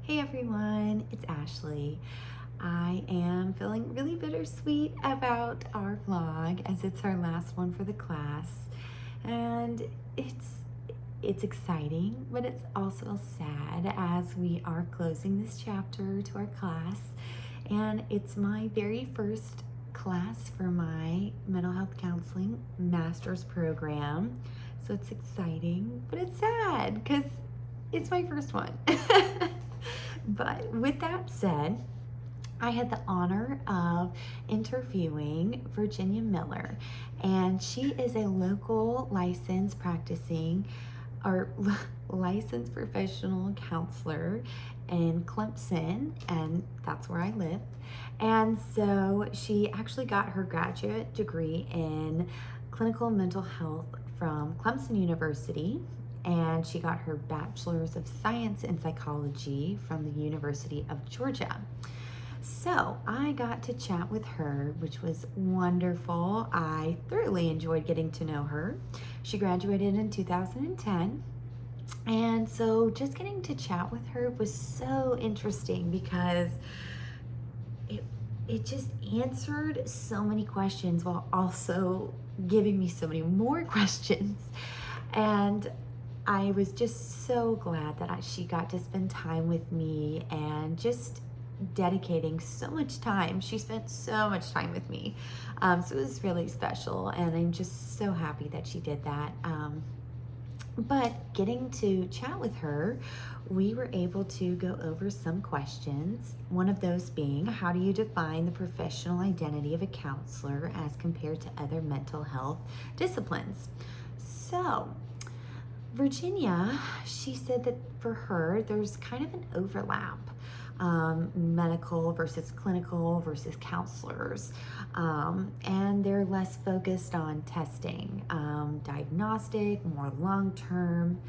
Hey everyone, it's Ashley. I am feeling really bittersweet about our vlog as it's our last one for the class. And it's exciting, but it's also sad as we are closing this chapter to our class. And it's my very first class for my mental health counseling master's program. So it's exciting, but it's sad because it's my first one. But with that said, I had the honor of interviewing Virginia Miller, and she is a local licensed practicing or licensed professional counselor in Clemson, and that's where I live. And so she actually got her graduate degree in clinical mental health from Clemson University, and she got her bachelor's of science in psychology from the University of Georgia. So I got to chat with her, which was wonderful. I thoroughly enjoyed getting to know her. She graduated in 2010. And so just getting to chat with her was so interesting because it just answered so many questions while also giving me so many more questions. And I was just so glad that she got to spend time with me and just dedicating so much time. She spent so much time with me. So it was really special, and I'm just so happy that she did that. But getting to chat with her, we were able to go over some questions. One of those being, how do you define the professional identity of a counselor as compared to other mental health disciplines? So, Virginia, she said that for her, there's kind of an overlap. Medical versus clinical versus counselors, and they're less focused on testing, diagnostic, more long-term,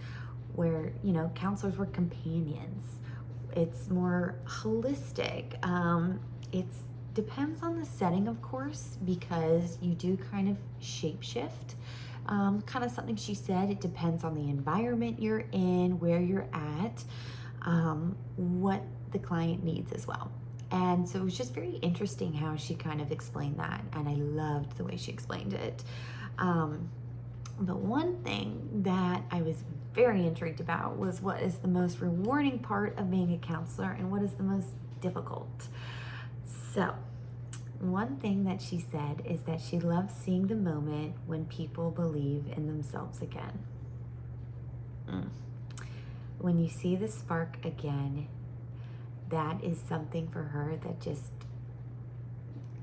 where counselors were companions. It's more holistic. It depends on the setting, of course, because you do kind of shapeshift. Kind of something she said, it depends on the environment you're in, where you're at, what the client needs as well. And so it was just very interesting how she kind of explained that, and I loved the way she explained it. But one thing that I was very intrigued about was what is the most rewarding part of being a counselor and what is the most difficult. So one thing that she said is that she loves seeing the moment when people believe in themselves again. When you see the spark again, that is something for her that just,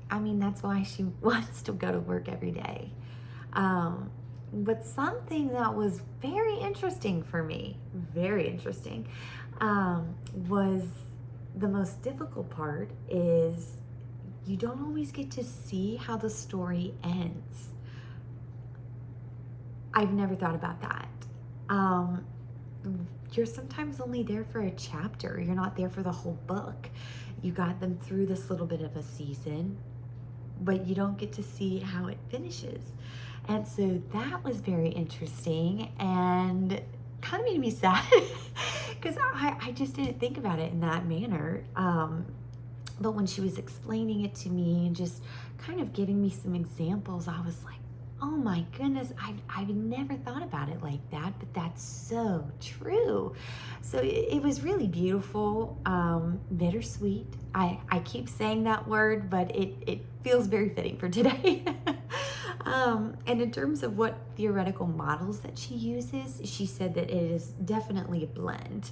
that's why she wants to go to work every day. But something that was very interesting for me, was the most difficult part is you don't always get to see how the story ends. I've never thought about that. You're sometimes only there for a chapter. You're not there for the whole book. You got them through this little bit of a season, but you don't get to see how it finishes. And so that was very interesting and kind of made me sad because I just didn't think about it in that manner. But when she was explaining it to me and just kind of giving me some examples, I was like, oh my goodness, I've never thought about it like that, but that's so true. So it was really beautiful, bittersweet. I keep saying that word, but it feels very fitting for today. And in terms of what theoretical models that she uses, she said that it is definitely a blend.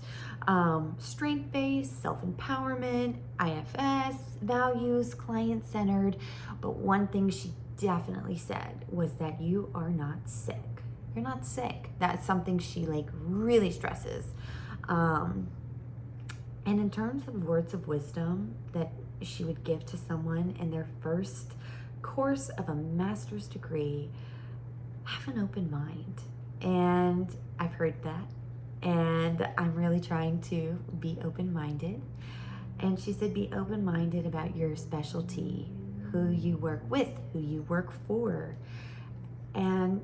Strength-based, self-empowerment, IFS, values, client-centered. But one thing she definitely said was that you are not sick. You're not sick. That's something she really stresses. And in terms of words of wisdom that she would give to someone in their first course of a master's degree, have an open mind. And I've heard that, and I'm really trying to be open-minded. And she said, be open-minded about your specialty, who you work with, who you work for. And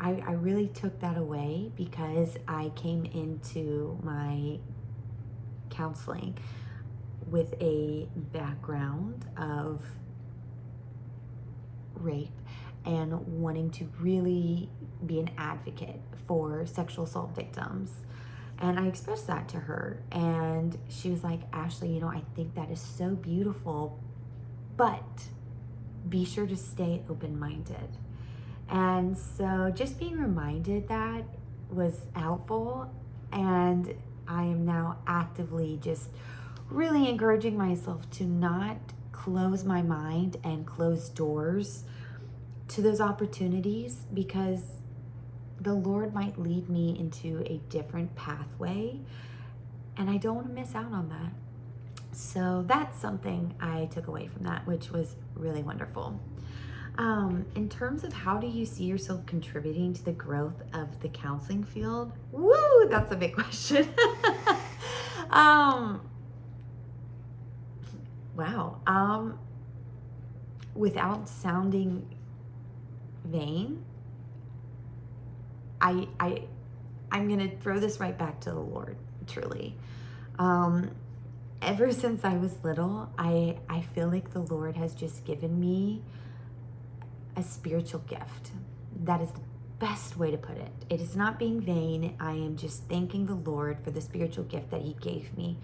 I really took that away because I came into my counseling with a background of rape and wanting to really be an advocate for sexual assault victims. And I expressed that to her, and she was like, Ashley, I think that is so beautiful, but be sure to stay open-minded. And so just being reminded that was helpful, and I am now actively just really encouraging myself to not close my mind and close doors to those opportunities, because the Lord might lead me into a different pathway, and I don't want to miss out on that. So that's something I took away from that, which was really wonderful. In terms of how do you see yourself contributing to the growth of the counseling field? Woo, that's a big question. Wow. Without sounding vain, I'm gonna throw this right back to the Lord, truly. Ever since I was little, I feel like the Lord has just given me a spiritual gift. That is the best way to put it. It is not being vain. I am just thanking the Lord for the spiritual gift that He gave me.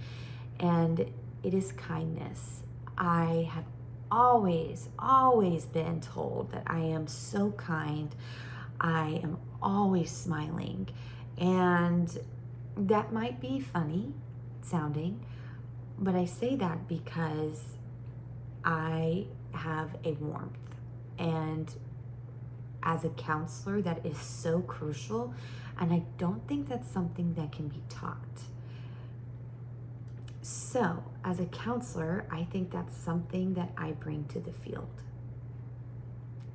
And it is kindness. I have always been told that I am so kind. I am always smiling. And that might be funny sounding, but I say that because I have a warmth. And as a counselor, that is so crucial. And I don't think that's something that can be taught. So as a counselor, I think that's something that I bring to the field.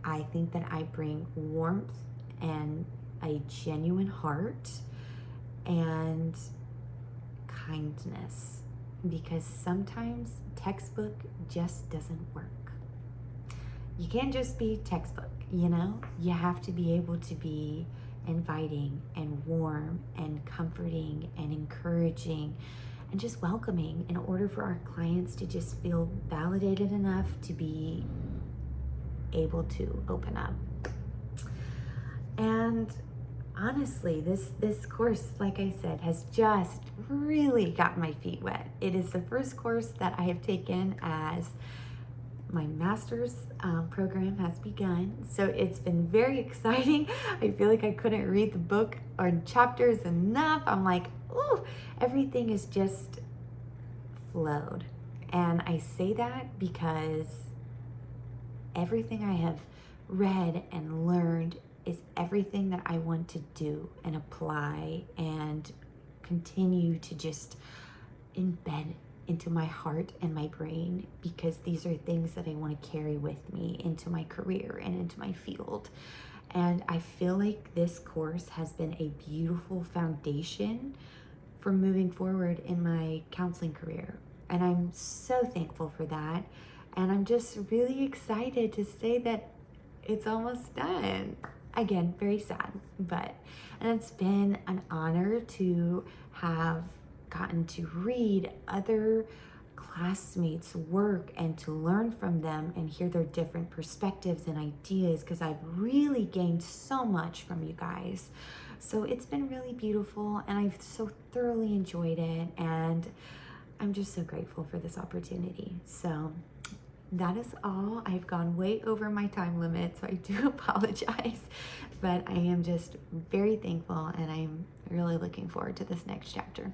I think that I bring warmth and a genuine heart and kindness, because sometimes textbook just doesn't work. You can't just be textbook, You have to be able to be inviting and warm and comforting and encouraging and just welcoming in order for our clients to just feel validated enough to be able to open up. And honestly, this course, like I said, has just really gotten my feet wet. It is the first course that I have taken as my master's program has begun. So it's been very exciting. I feel like I couldn't read the book or chapters enough. I'm like, ooh, everything is just flowed. And I say that because everything I have read and learned is everything that I want to do and apply and continue to just embed into my heart and my brain, because these are things that I want to carry with me into my career and into my field. And I feel like this course has been a beautiful foundation for moving forward in my counseling career. And I'm so thankful for that. And I'm just really excited to say that it's almost done. Again, very sad, and it's been an honor to have gotten to read other classmates' work and to learn from them and hear their different perspectives and ideas, because I've really gained so much from you guys. So it's been really beautiful, and I've so thoroughly enjoyed it, and I'm just so grateful for this opportunity. So that is all. I've gone way over my time limit, so I do apologize, but I am just very thankful, and I'm really looking forward to this next chapter.